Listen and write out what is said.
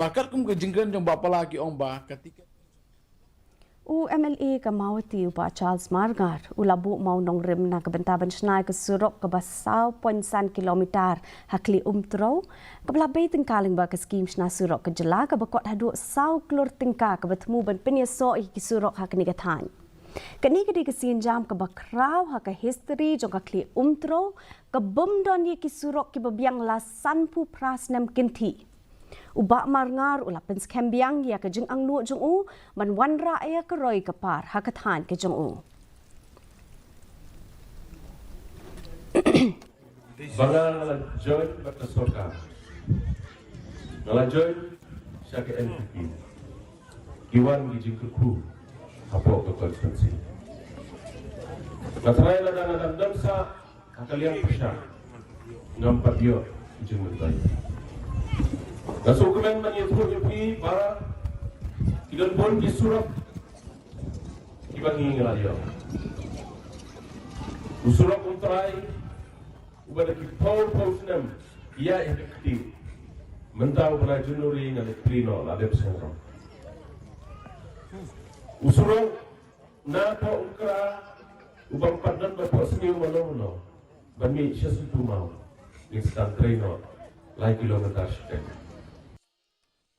Bakat kum ke jingkran jong bapa lagi ong ba ketika MLA ka Mawhati upa Charles Margar ulabu Mawnongrim na kabentaban snai ke Surok ke basau ponsan kilometer hakli umtro kabla beiting kaling ba ke skim sna Surok ke jela ke bakot hadu sau klur tingka ke betemu ban penyeso ki Surok hakni gatan kani ke kesin jam ke bakrau ha ke history jong hakli umtro ke bomdon ye ki Surok ki babiang la sanpu pras nam kinti Ubak marngar ulapan skembiang ya ke jeng ang nu jeng u man wanra ya ke roi ke par hakatan ke jeng u. Banga join bata sorka. Ngala join siya ke NPP. Iwan gijing ke ku apo ke konstitusi. Natray la dana dam sa kakaliang pasya. Ngampat yo gijing mentai. Nasukumen menyebut yupi para tidak pun di Surok dibangi ngelayo. Surok untrai ubah di pau senam ia yang kecil mentau pernah junuri ngali plino lade pesengro. Surok napa ukra ubah padan bapak seni umano bami sesuatu mau instan treno lai kilometer sekian.